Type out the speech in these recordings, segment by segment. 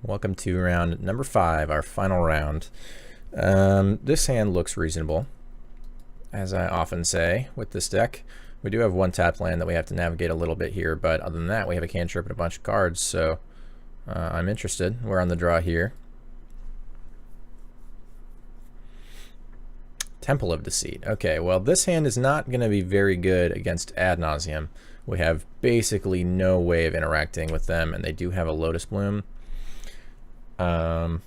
Welcome to round number 5, our final round. This hand looks reasonable, as I often say with this deck. We do have one tap land that we have to navigate a little bit here, but other than that, we have a cantrip and a bunch of cards, so I'm interested. We're on the draw here. Temple of Deceit. Okay, well, this hand is not going to be very good against Ad Nauseam. We have basically no way of interacting with them, and they do have a Lotus Bloom. I'm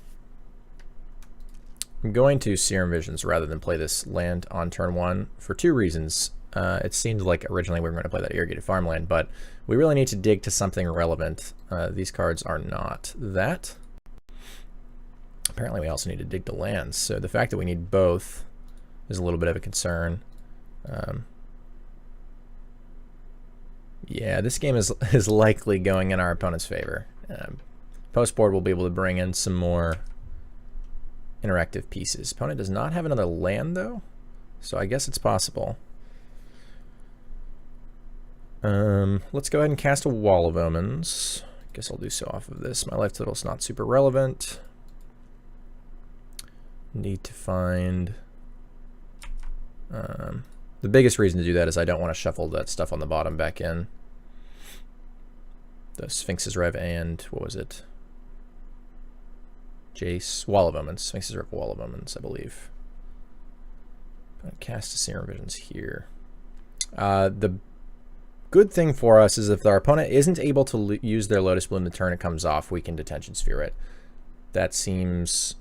going to Serum Visions rather than play this land on turn 1 for 2 reasons. It seemed like originally we were going to play that Irrigated Farmland, but we really need to dig to something relevant. These cards are not that. Apparently we also need to dig to lands, so the fact that we need both is a little bit of a concern. Yeah, this game is likely going in our opponent's favor. Post board we'll be able to bring in some more interactive pieces. Opponent does not have another land though, so I guess it's possible. Let's go ahead and cast a Wall of Omens. Guess I'll do so off of this. My life total's not super relevant. Need to find... the biggest reason to do that is I don't want to shuffle that stuff on the bottom back in. The Sphinx's Rev and, what was it? Jace, Wall of Omens. Sphinx's Rev, Wall of Omens, I believe. I'm going to cast a Serum Visions here. The good thing for us is if our opponent isn't able to use their Lotus Bloom the turn it comes off, we can Detention Sphere it. That seems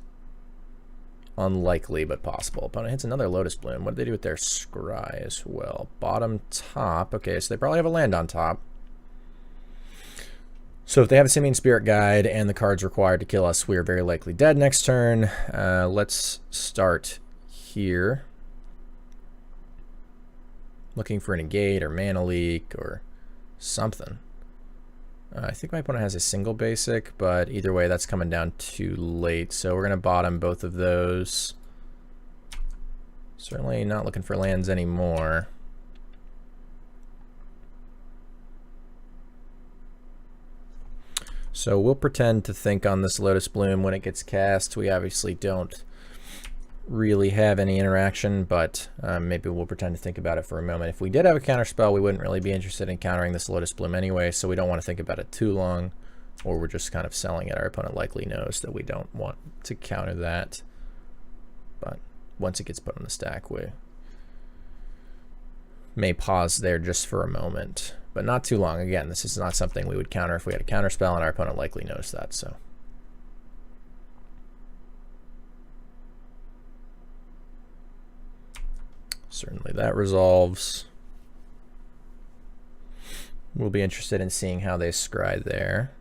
unlikely, but possible. Opponent hits another Lotus Bloom. What do they do with their Scry as well? Bottom, top. Okay, so they probably have a land on top. So if they have a Simian Spirit Guide and the card's required to kill us, we are very likely dead next turn. Let's start here. Looking for a negate or mana leak or something. I think my opponent has a single basic, but either way, that's coming down too late. So we're going to bottom both of those. Certainly not looking for lands anymore. So we'll pretend to think on this Lotus Bloom when it gets cast. We obviously don't really have any interaction, but maybe we'll pretend to think about it for a moment. If we did have a counter spell, we wouldn't really be interested in countering this Lotus Bloom anyway, so we don't want to think about it too long, or we're just kind of selling it. Our opponent likely knows that we don't want to counter that, but once it gets put on the stack, we may pause there just for a moment, but not too long. Again, this is not something we would counter if we had a counter spell, and our opponent likely knows that, so. Certainly that resolves. We'll be interested in seeing how they scry there.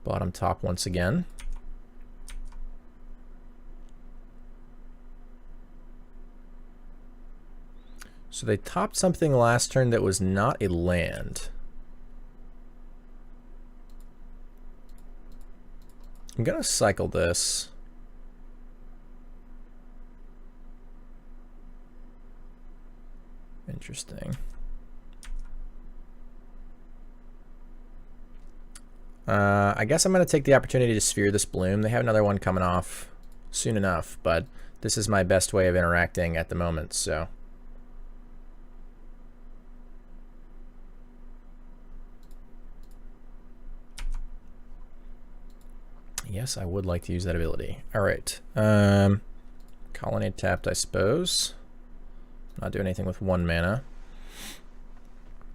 Bottom top once again. So they topped something last turn that was not a land. I'm gonna cycle this. Interesting. I guess I'm going to take the opportunity to sphere this bloom. They have another one coming off soon enough, but this is my best way of interacting at the moment, so. Yes, I would like to use that ability. All right. Colonnade tapped, I suppose. Not do anything with 1 mana.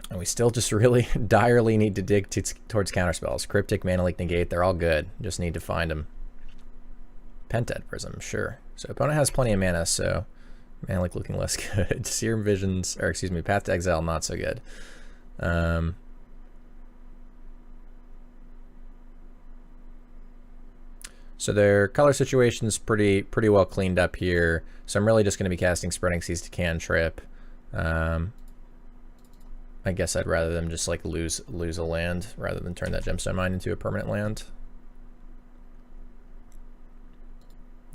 And we still just really direly need to dig towards counterspells. Cryptic, Mana Leak, Negate, they're all good. Just need to find them. Pentad Prism, sure. So opponent has plenty of mana, so Mana Leak looking less good. Serum Visions, or excuse me, Path to Exile, not so good. So their color situation is pretty well cleaned up here. So I'm really just going to be casting Spreading Seas to cantrip. I guess I'd rather them just like lose a land rather than turn that Gemstone Mine into a permanent land.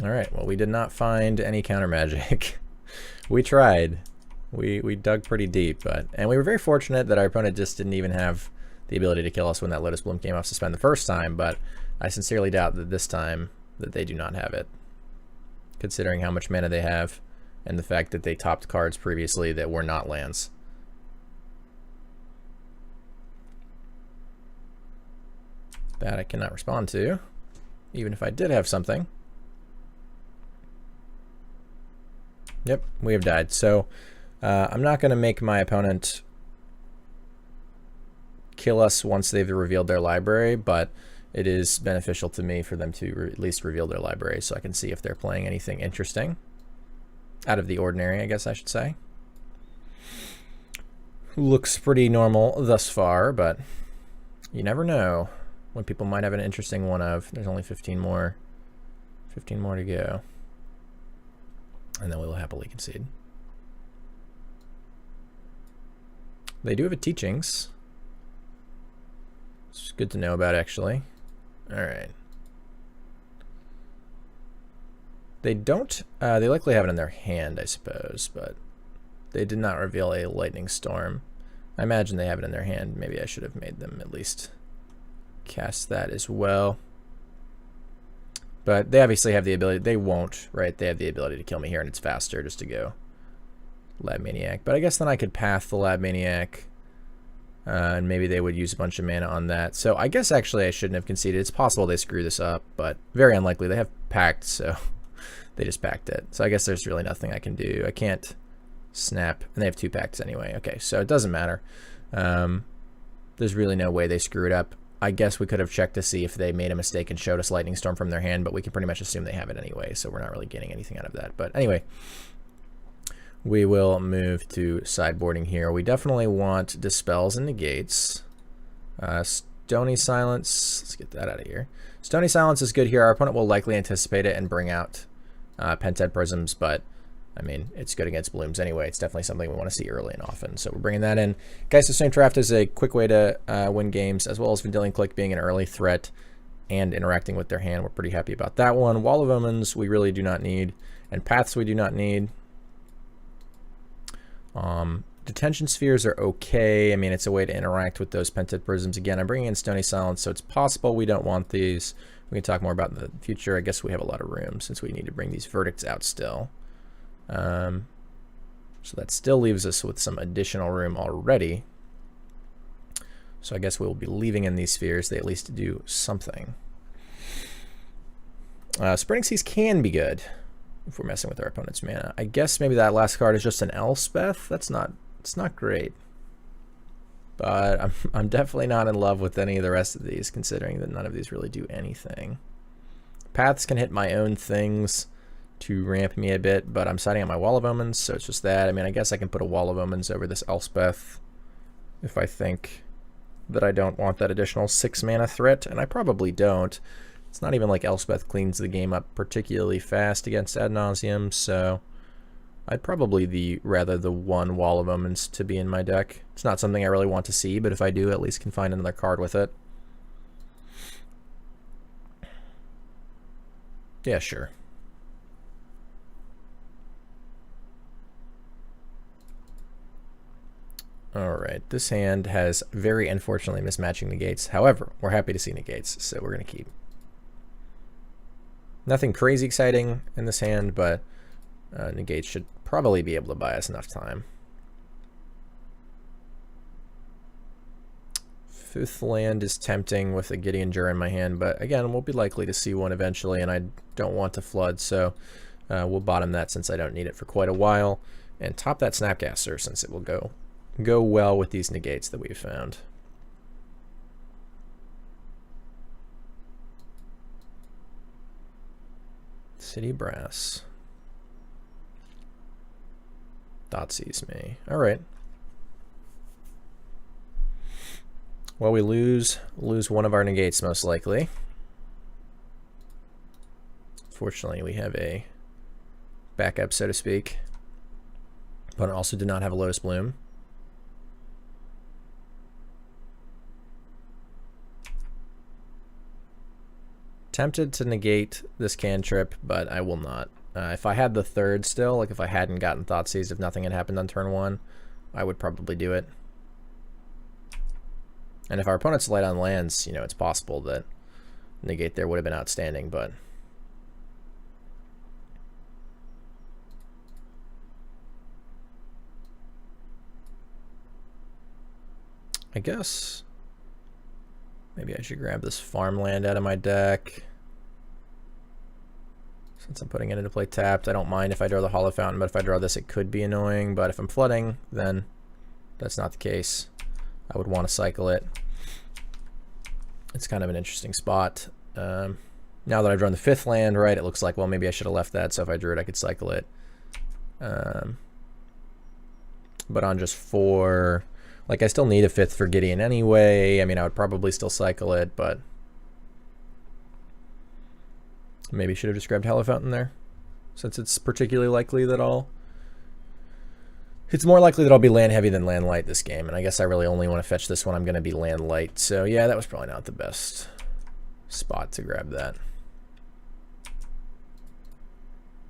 All right. Well, we did not find any counter magic. We tried. We dug pretty deep, and we were very fortunate that our opponent just didn't even have the ability to kill us when that Lotus Bloom came off suspend the first time, but I sincerely doubt that this time that they do not have it, considering how much mana they have and the fact that they topped cards previously that were not lands. That I cannot respond to, even if I did have something. Yep, we have died. So I'm not going to make my opponent kill us once they've revealed their library, but it is beneficial to me for them to at least reveal their library so I can see if they're playing anything interesting. Out of the ordinary, I guess I should say. Looks pretty normal thus far, but you never know when people might have an interesting one of. There's only 15 more to go. And then we will happily concede. They do have a teachings. It's good to know about, actually. Alright. They don't, they likely have it in their hand, I suppose, but they did not reveal a lightning storm. I imagine they have it in their hand. Maybe I should have made them at least cast that as well. But they obviously have the ability, they won't, right? They have the ability to kill me here, and it's faster just to go Lab Maniac. But I guess then I could path the Lab Maniac, and maybe they would use a bunch of mana on that. So I guess actually I shouldn't have conceded. It's possible they screw this up, but very unlikely. They have packed, so they just packed it. So I guess there's really nothing I can do. I can't snap, and they have 2 packs anyway. Okay, so it doesn't matter. There's really no way they screw it up. I guess we could have checked to see if they made a mistake and showed us Lightning Storm from their hand, but we can pretty much assume they have it anyway, so we're not really getting anything out of that. But anyway, we will move to sideboarding here. We definitely want Dispels and Negates. Stony Silence, let's get that out of here. Stony Silence is good here. Our opponent will likely anticipate it and bring out Pented Prisms, but I mean, it's good against Blooms anyway. It's definitely something we want to see early and often. So we're bringing that in. Geist of Same Draft is a quick way to win games, as well as Vendilion Click being an early threat and interacting with their hand. We're pretty happy about that one. Wall of Omens we really do not need, and Paths we do not need. Detention Spheres are okay. I mean, it's a way to interact with those Pented Prisms. Again, I'm bringing in Stony Silence, so it's possible we don't want these. We can talk more about in the future. I guess we have a lot of room since we need to bring these Verdicts out still. So that still leaves us with some additional room already. So I guess we'll be leaving in these spheres. They at least do something. Spreading Seas can be good if we're messing with our opponent's mana. I guess maybe that last card is just an Elspeth. It's not great. But I'm definitely not in love with any of the rest of these, considering that none of these really do anything. Paths can hit my own things to ramp me a bit, but I'm siding on my Wall of Omens, so it's just that. I mean, I guess I can put a Wall of Omens over this Elspeth if I think that I don't want that additional 6 mana threat, and I probably don't. It's not even like Elspeth cleans the game up particularly fast against Ad Nauseam, so I'd probably rather the 1 Wall of Omens to be in my deck. It's not something I really want to see, but if I do, at least can find another card with it. Yeah, sure. Alright, this hand has very unfortunately mismatching negates. However, we're happy to see negates, so we're going to keep. Nothing crazy exciting in this hand, but negates should probably be able to buy us enough time. 5th land is tempting with a Gideon Jur in my hand, but again, we'll be likely to see one eventually, and I don't want to flood, so we'll bottom that since I don't need it for quite a while, and top that Snapcaster since it will go well with these negates that we've found. City Brass. Thoughtseize me. Alright. Well, we lose one of our negates most likely. Fortunately, we have a backup, so to speak. But also did not have a Lotus Bloom. Tempted to negate this cantrip, but I will not. If I had the 3rd still, like if I hadn't gotten Thoughtseize, if nothing had happened on turn 1, I would probably do it. And if our opponent's light on lands, you know, it's possible that negate there would have been outstanding, but I guess maybe I should grab this farmland out of my deck. Since I'm putting it into play tapped, I don't mind if I draw the Hollow Fountain, but if I draw this, it could be annoying. But if I'm flooding, then that's not the case. I would want to cycle it. It's kind of an interesting spot. Now that I've drawn the 5th land, right, it looks like, well, maybe I should have left that, so if I drew it, I could cycle it. But on just 4, like, I still need a 5th for Gideon anyway. I mean, I would probably still cycle it, but maybe should have just grabbed Hollow Fountain there, since it's particularly likely that it's more likely that I'll be land heavy than land light this game, and I guess I really only want to fetch this one. I'm going to be land light, so yeah, that was probably not the best spot to grab that.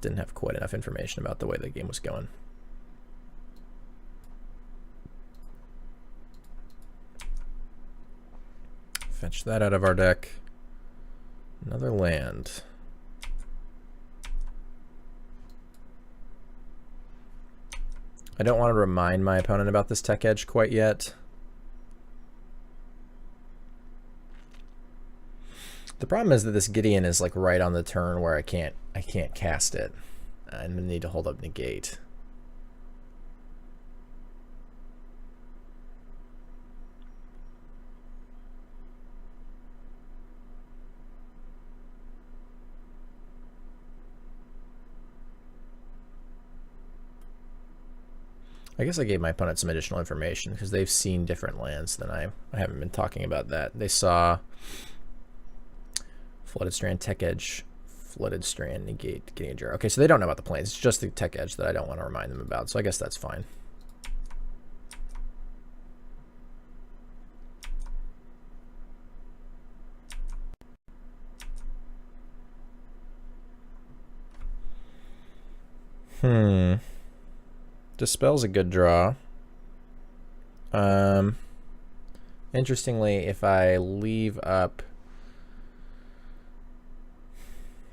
Didn't have quite enough information about the way the game was going. Fetch that out of our deck. Another land. I don't want to remind my opponent about this tech edge quite yet. The problem is that this Gideon is like right on the turn where I can't cast it. I'm gonna need to hold up negate. I guess I gave my opponent some additional information because they've seen different lands than I haven't been talking about that. They saw Flooded Strand, Tech Edge, Flooded Strand, negate, Gideon Jar. Okay, so they don't know about the planes. It's just the Tech Edge that I don't want to remind them about, so I guess that's fine. Dispel's a good draw. Interestingly, if I leave up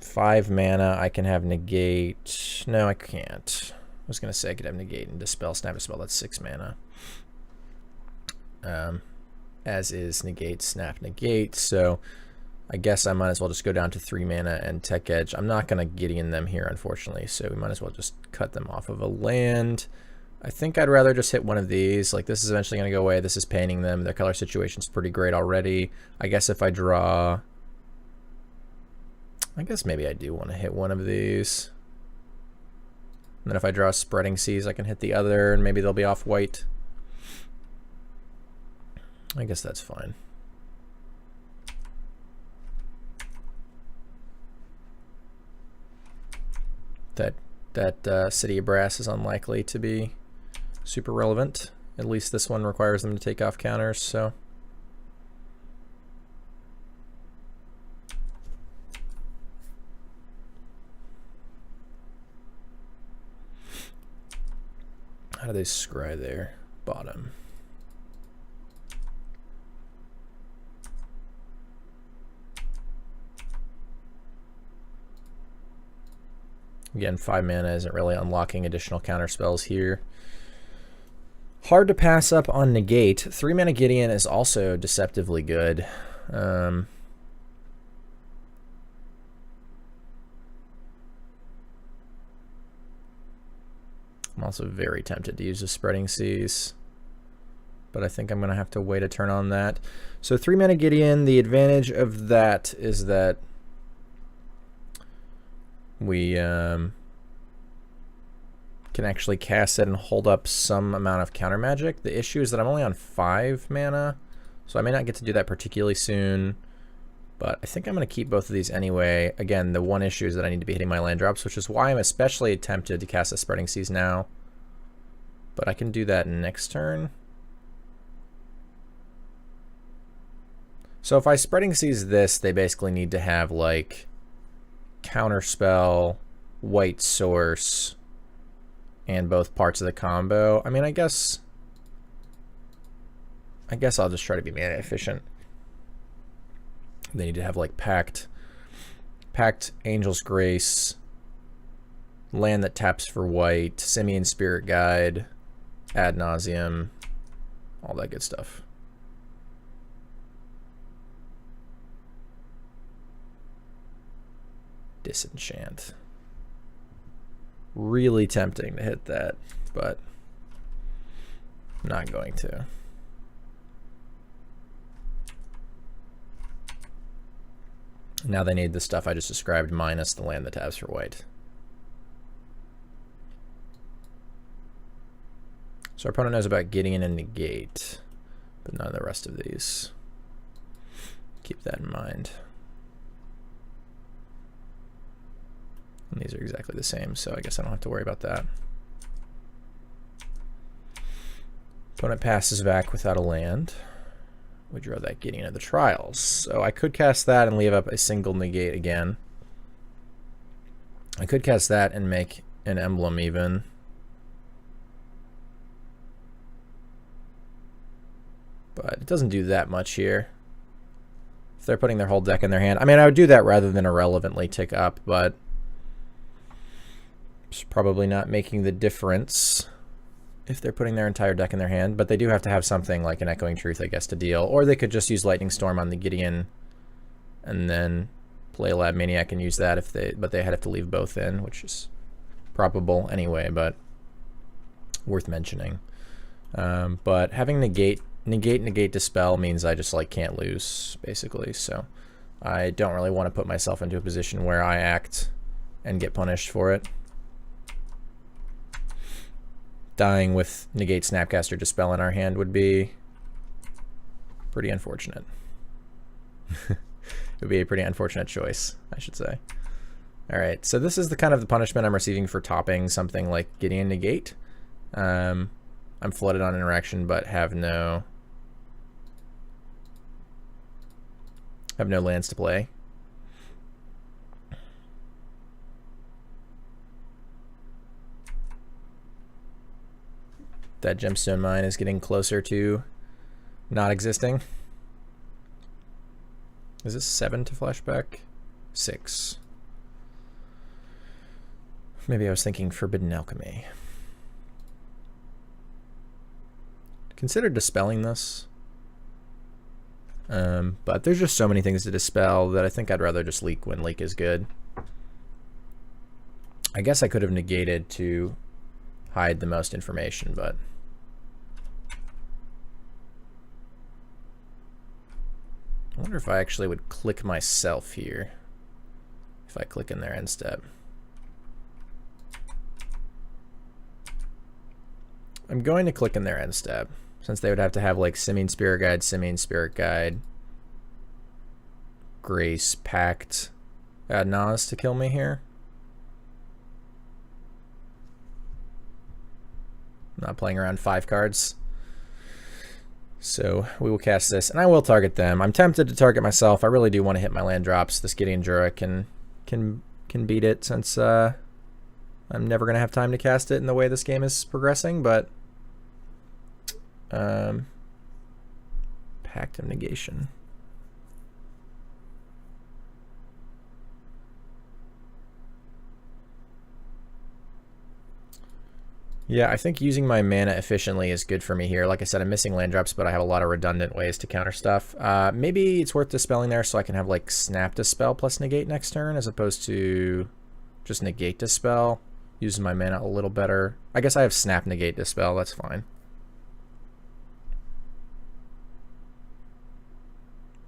5 mana, I can have negate. No, I can't. I was gonna say I could have negate and dispel, snap dispel. That's 6 mana. As is negate, snap, negate. So I guess I might as well just go down to 3 mana and Tech Edge. I'm not going to Gideon them here, unfortunately, so we might as well just cut them off of a land. I think I'd rather just hit one of these. Like, this is eventually going to go away. This is painting them. Their color situation's pretty great already. I guess if I draw... I guess maybe I do want to hit one of these. And then if I draw Spreading Seas, I can hit the other, and maybe they'll be off white. I guess that's fine. That City of Brass is unlikely to be super relevant. At least this one requires them to take off counters, so. How do they scry there? Bottom. Again, 5 mana isn't really unlocking additional counter spells here. Hard to pass up on negate. 3 mana Gideon is also deceptively good. I'm also very tempted to use the Spreading Seas, but I think I'm going to have to wait a turn on that. So 3 mana Gideon, the advantage of that is that we can actually cast it and hold up some amount of counter magic. The issue is that I'm only on 5 mana, so I may not get to do that particularly soon, but I think I'm going to keep both of these anyway. Again, the one issue is that I need to be hitting my land drops, which is why I'm especially tempted to cast a Spreading Seas now, but I can do that next turn. So if I Spreading Seas this, they basically need to have like Counterspell, White Source, and both parts of the combo. I mean, I guess I'll just try to be mana efficient. They need to have like Pact, Angel's Grace, land that taps for white, Simian Spirit Guide, Ad Nauseam, all that good stuff. Disenchant. Really tempting to hit that, but I'm not going to. Now they need the stuff I just described minus the land that taps for white. So our opponent knows about Gideon and Negate, but none of the rest of these. Keep that in mind. And these are exactly the same, so I guess I don't have to worry about that. Opponent passes back without a land. We draw that Gideon of the Trials. So I could cast that and leave up a single negate again. I could cast that and make an emblem even. But it doesn't do that much here. If they're putting their whole deck in their hand. I mean, I would do that rather than irrelevantly tick up, but it's probably not making the difference if they're putting their entire deck in their hand. But they do have to have something like an Echoing Truth, I guess, to deal. Or they could just use Lightning Storm on the Gideon and then play Lab Maniac and use that if they, but they have to leave both in, which is probable anyway, but worth mentioning. But having negate Dispel means I just like can't lose, basically. So I don't really want to put myself into a position where I act and get punished for it. Dying with negate Snapcaster Dispel in our hand would be pretty unfortunate. It would be a pretty unfortunate choice, I should say. All right, so this is the kind of the punishment I'm receiving for topping something like Gideon Negate. I'm flooded on interaction, but have no lands to play. That Gemstone Mine is getting closer to not existing. Is this 7 to flashback? 6. Maybe I was thinking Forbidden Alchemy. Consider dispelling this. But there's just so many things to dispel that I think I'd rather just leak when leak is good. I guess I could have negated to hide the most information, but I wonder if I actually would click myself here if I click in their end step. I'm going to click in their end step since they would have to have like Simian Spirit Guide, Grace, Pact, Ad Nas to kill me here. Not playing around 5 cards. So we will cast this, and I will target them. I'm tempted to target myself. I really do want to hit my land drops. This Gideon Jura can beat it since I'm never going to have time to cast it in the way this game is progressing, but Pact of Negation. Yeah, I think using my mana efficiently is good for me here. Like I said, I'm missing land drops, but I have a lot of redundant ways to counter stuff. Maybe it's worth dispelling there so I can have like Snap Dispel plus Negate next turn as opposed to just Negate Dispel. Using my mana a little better. I guess I have Snap Negate Dispel, that's fine.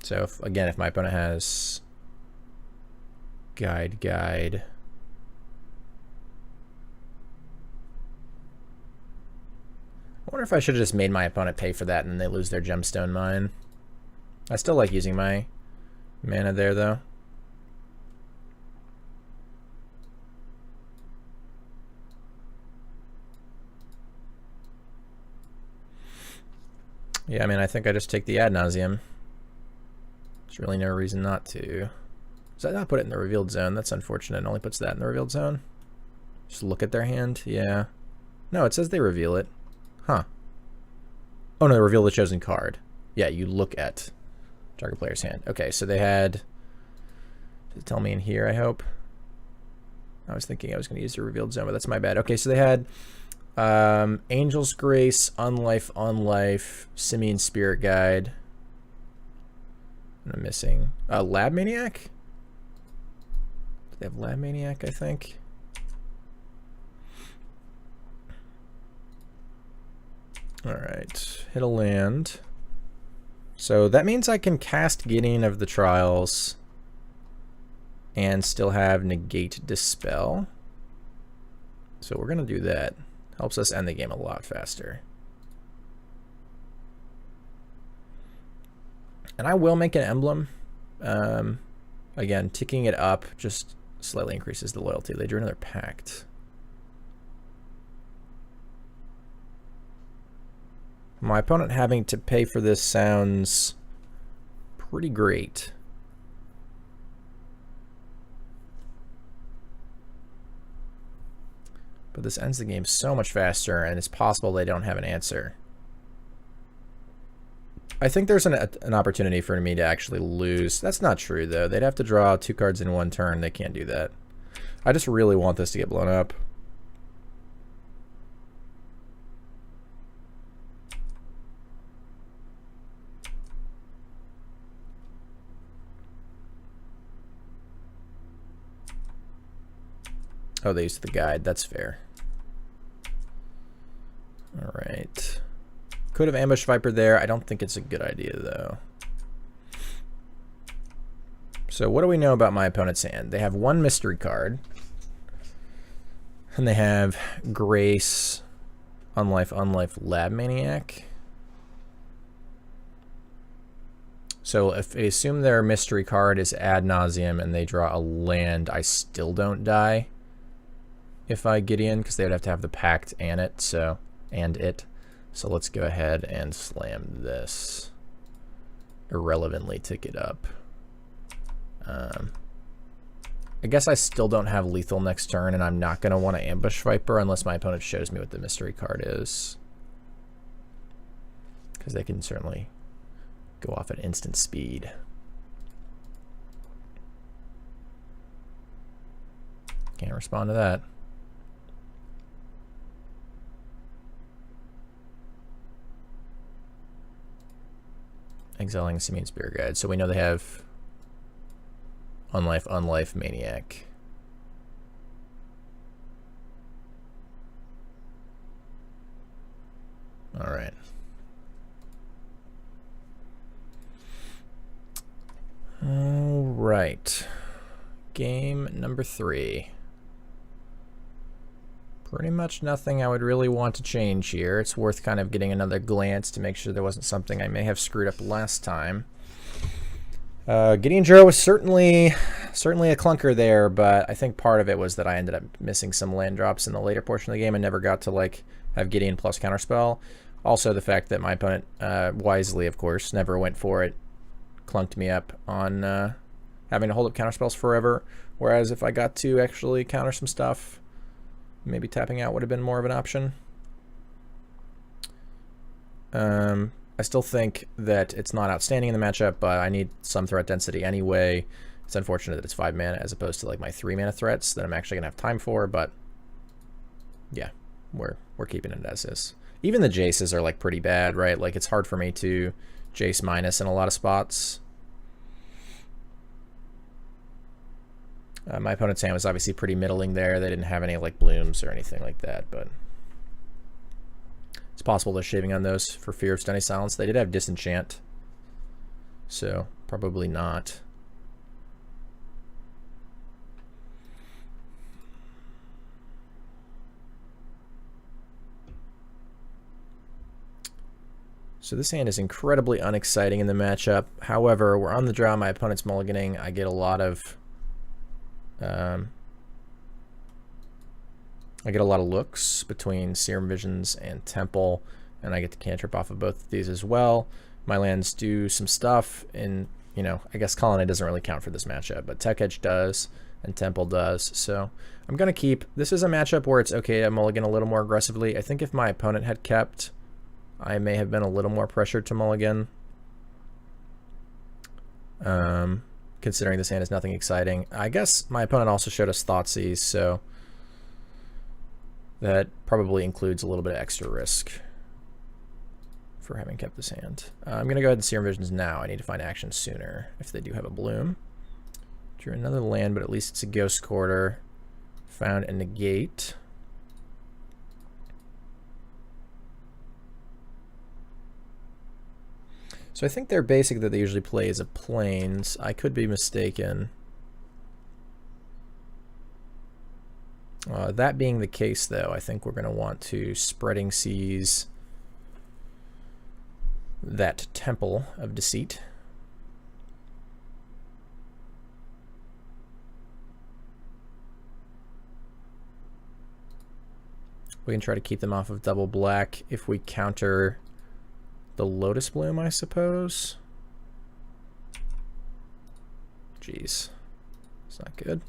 So if my opponent has Guide. I wonder if I should have just made my opponent pay for that and then they lose their Gemstone Mine. I still like using my mana there, though. Yeah, I mean, I think I just take the Ad Nauseam. There's really no reason not to. Does that not put it in the revealed zone? That's unfortunate. It only puts that in the revealed zone. Just look at their hand. Yeah. No, it says they reveal it. Huh. Oh no, reveal the chosen card. Yeah, you look at Target player's hand. Okay, so they had... Does it tell me in here, I hope? I was thinking I was going to use the revealed zone, but that's my bad. Okay, so they had Angel's Grace, Unlife, Simian Spirit Guide. And I'm missing Lab Maniac? They have Lab Maniac, I think. Alright, hit a land. So that means I can cast Gideon of the Trials and still have Negate Dispel. So we're going to do that. Helps us end the game a lot faster. And I will make an emblem. Again, ticking it up just slightly increases the loyalty. They drew another Pact. My opponent having to pay for this sounds pretty great. But this ends the game so much faster, and it's possible they don't have an answer. I think there's an opportunity for me to actually lose. That's not true, though. They'd have to draw 2 cards in 1 turn. They can't do that. I just really want this to get blown up. Oh, they used the guide. That's fair. All right. Could have ambushed Viper there. I don't think it's a good idea, though. So what do we know about my opponent's hand? They have 1 mystery card. And they have Grace, Unlife, Lab Maniac. So if I assume their mystery card is Ad Nauseam and they draw a land, I still don't die if I get in, because they would have to have the Pact and it. So let's go ahead and slam this. Irrelevantly tick it up. I guess I still don't have lethal next turn, and I'm not going to want to ambush Viper unless my opponent shows me what the mystery card is. Because they can certainly go off at instant speed. Can't respond to that. Exiling Simian Spirit Guide. So we know they have Unlife, Maniac. All right. All right. Game number 3. Pretty much nothing I would really want to change here. It's worth kind of getting another glance to make sure there wasn't something I may have screwed up last time. Gideon Juro was certainly a clunker there, but I think part of it was that I ended up missing some land drops in the later portion of the game and never got to like have Gideon plus counterspell. Also the fact that my opponent, wisely of course, never went for it, clunked me up on having to hold up counterspells forever, whereas if I got to actually counter some stuff, maybe tapping out would have been more of an option. I still think that it's not outstanding in the matchup, but I need some threat density anyway. It's unfortunate that it's 5 mana as opposed to like my 3 mana threats that I'm actually gonna have time for, but yeah, we're keeping it as is. Even the Jaces are like pretty bad, right? Like it's hard for me to Jace minus in a lot of spots. My opponent's hand was obviously pretty middling there. They didn't have any like blooms or anything like that, but it's possible they're shaving on those for fear of Stunning Silence. They did have Disenchant, so probably not. So this hand is incredibly unexciting in the matchup. However, we're on the draw. My opponent's mulliganing. I get a lot of looks between Serum Visions and Temple, and I get the cantrip off of both of these as well. My lands do some stuff, and you know, I guess Colonnade doesn't really count for this matchup, but Tech Edge does, and Temple does. So I'm gonna keep. This is a matchup where it's okay to mulligan a little more aggressively. I think if my opponent had kept, I may have been a little more pressured to mulligan. considering this hand is nothing exciting. I guess my opponent also showed us Thoughtseize, so that probably includes a little bit of extra risk for having kept this hand. I'm going to go ahead and Serum Visions now. I need to find action sooner if they do have a bloom. Drew another land, but at least it's a Ghost Quarter. Found a negate. So I think their basic that they usually play is a Plains. I could be mistaken. That being the case, though, I think we're going to want to Spreading Seas that Temple of Deceit. We can try to keep them off of double black if we counter the Lotus Bloom, I suppose. Jeez, it's not good.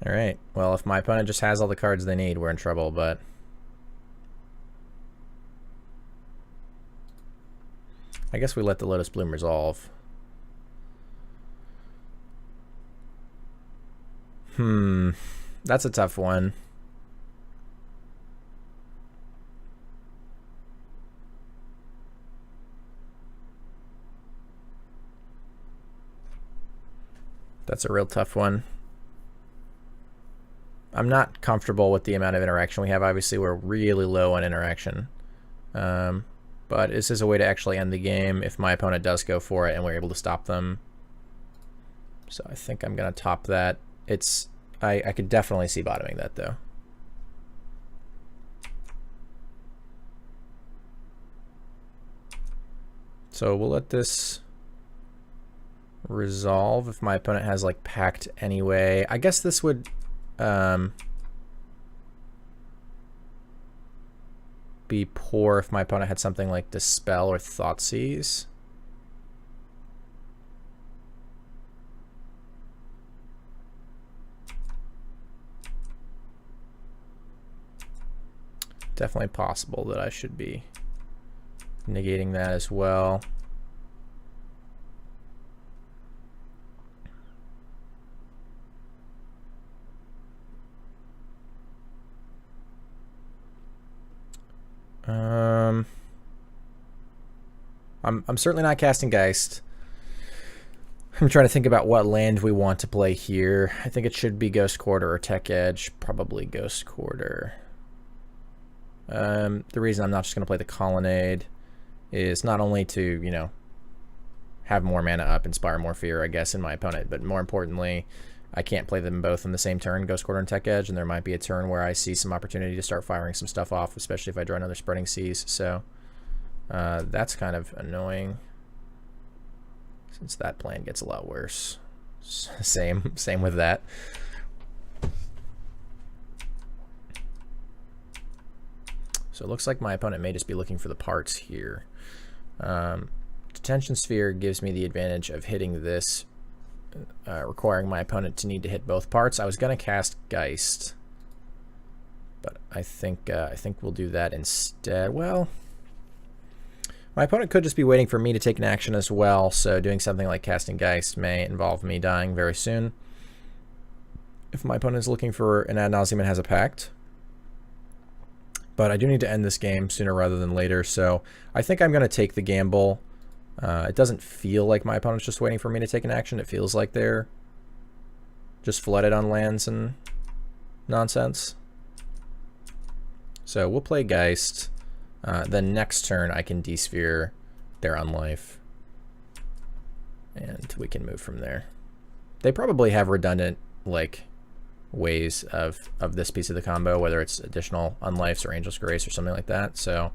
All right, well, if my opponent just has all the cards they need, we're in trouble, but I guess we let the Lotus Bloom resolve. That's a tough one. That's a real tough one. I'm not comfortable with the amount of interaction we have. Obviously, we're really low on interaction. But this is a way to actually end the game if my opponent does go for it and we're able to stop them. So I think I'm going to top that. I could definitely see bottoming that, though. So we'll let this resolve if my opponent has, like, Pact anyway. I guess this would be poor if my opponent had something like Dispel or Thoughtseize. Definitely possible that I should be negating that as well. I'm certainly not casting Geist. I'm trying to think about what land we want to play here. I think it should be Ghost Quarter or Tech Edge. Probably Ghost Quarter. The reason I'm not just going to play the Colonnade is not only to, you know, have more mana up, inspire more fear, I guess, in my opponent, but more importantly, I can't play them both in the same turn, Ghost Quarter and Tech Edge, and there might be a turn where I see some opportunity to start firing some stuff off, especially if I draw another Spreading Seas, so that's kind of annoying, since that plan gets a lot worse. Same with that. So it looks like my opponent may just be looking for the parts here. Detention Sphere gives me the advantage of hitting this, requiring my opponent to need to hit both parts. I was going to cast Geist, but I think we'll do that instead. Well, my opponent could just be waiting for me to take an action as well, so doing something like casting Geist may involve me dying very soon. If my opponent is looking for an Ad Nauseam and has a Pact. But I do need to end this game sooner rather than later, so I think I'm going to take the gamble. It doesn't feel like my opponent's just waiting for me to take an action. It feels like they're just flooded on lands and nonsense. So we'll play Geist. Then next turn I can desphere their Unlife. And we can move from there. They probably have redundant, like, ways of this piece of the combo, whether it's additional Unlifes or Angel's Grace or something like that, so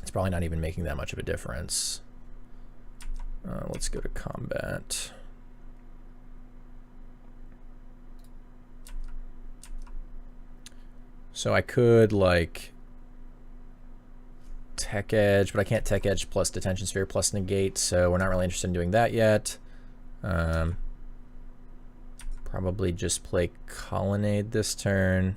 it's probably not even making that much of a difference. Let's go to combat. So I could, like, Tech Edge, but I can't Tech Edge plus Detention Sphere plus Negate, so we're not really interested in doing that yet. Probably just play Colonnade this turn.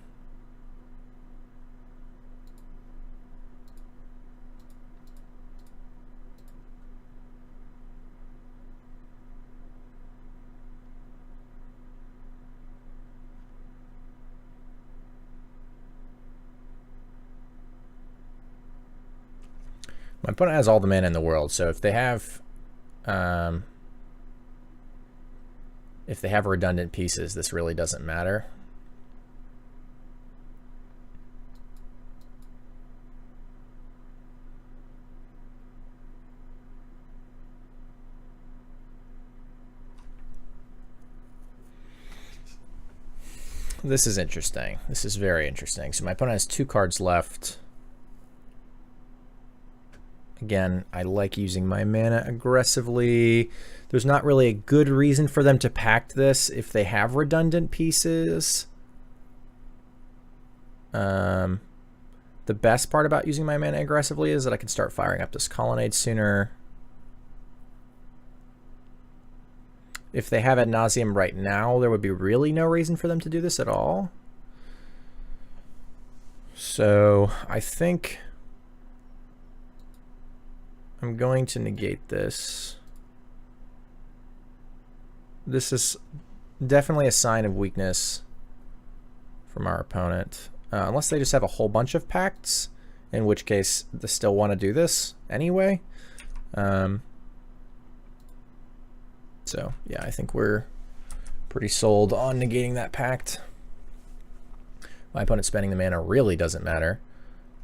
My opponent has all the mana in the world, so if they have redundant pieces, this really doesn't matter. This is interesting. This is very interesting. So my opponent has 2 cards left. Again, I like using my mana aggressively. There's not really a good reason for them to pact this if they have redundant pieces. The best part about using my mana aggressively is that I can start firing up this Colonnade sooner. If they have ad nauseam right now, there would be really no reason for them to do this at all. So I think I'm going to negate this. This is definitely a sign of weakness from our opponent. Unless they just have a whole bunch of pacts, in which case they still want to do this anyway. So yeah, I think we're pretty sold on negating that pact. My opponent spending the mana really doesn't matter,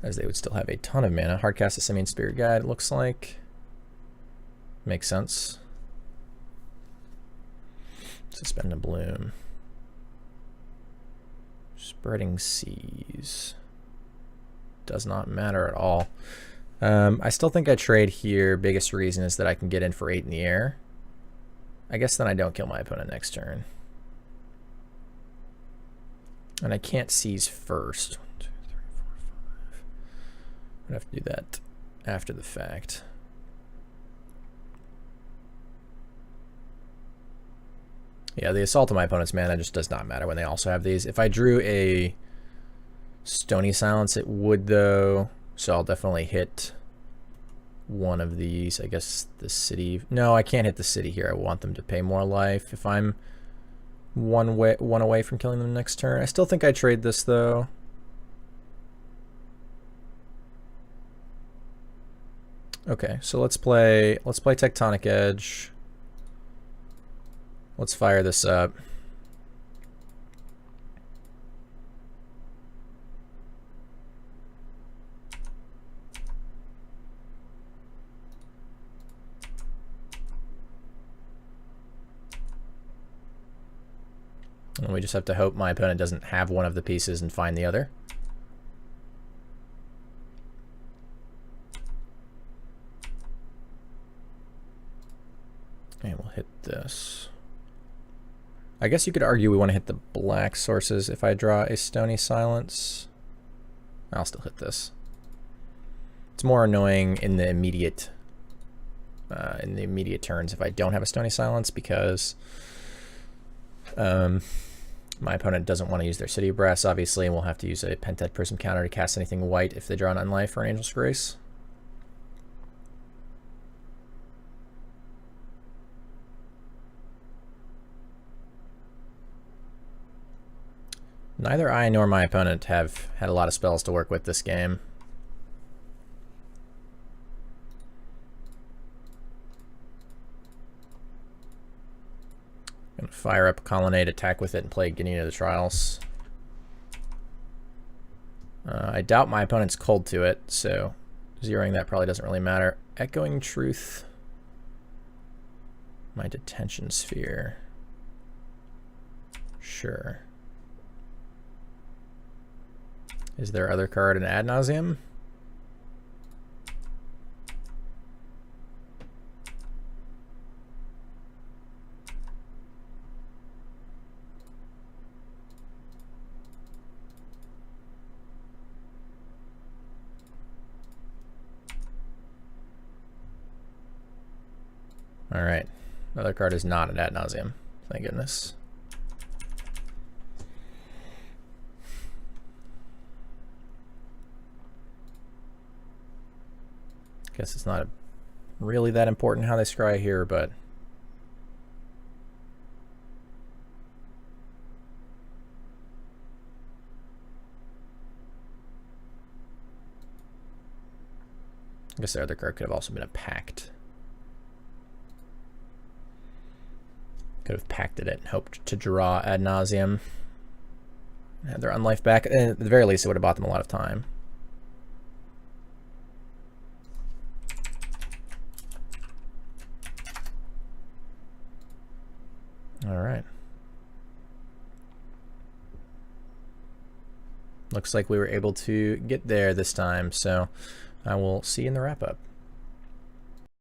as they would still have a ton of mana. Hardcast a Simian Spirit Guide, it looks like. Makes sense. Suspend a Bloom. Spreading Seas. Does not matter at all. I still think I trade here. Biggest reason is that I can get in for 8 in the air. I guess then I don't kill my opponent next turn. And I can't seize first. 1, 2, 3, 4, 5. I'd have to do that after the fact. Yeah, the assault on my opponent's mana just does not matter when they also have these. If I drew a Stony Silence, it would though. So I'll definitely hit one of these. I guess the city. No, I can't hit the city here. I want them to pay more life. If I'm one away from killing them next turn. I still think I trade this though. Okay, so let's play Tectonic Edge. Let's fire this up. And we just have to hope my opponent doesn't have one of the pieces and find the other. And we'll hit this. I guess you could argue we want to hit the black sources if I draw a Stony Silence. I'll still hit this. It's more annoying in the immediate turns if I don't have a Stony Silence, because my opponent doesn't want to use their City of Brass, obviously, and we'll have to use a Pentet Prism counter to cast anything white if they draw an Unlife or an Angel's Grace. Neither I nor my opponent have had a lot of spells to work with this game. I'm gonna fire up Colonnade, attack with it, and play Guinea of the Trials. I doubt my opponent's cold to it, so zeroing that probably doesn't really matter. Echoing Truth. My Detention Sphere. Sure. Is there other card in ad nauseam? All right, another card is not an ad nauseam. Thank goodness. Guess it's not really that important how they scry here, but I guess their other card could have also been a pact. Could have pacted it and hoped to draw ad nauseam. Had their unlife back. At the very least, it would have bought them a lot of time. All right. Looks like we were able to get there this time, so I will see you in the wrap-up.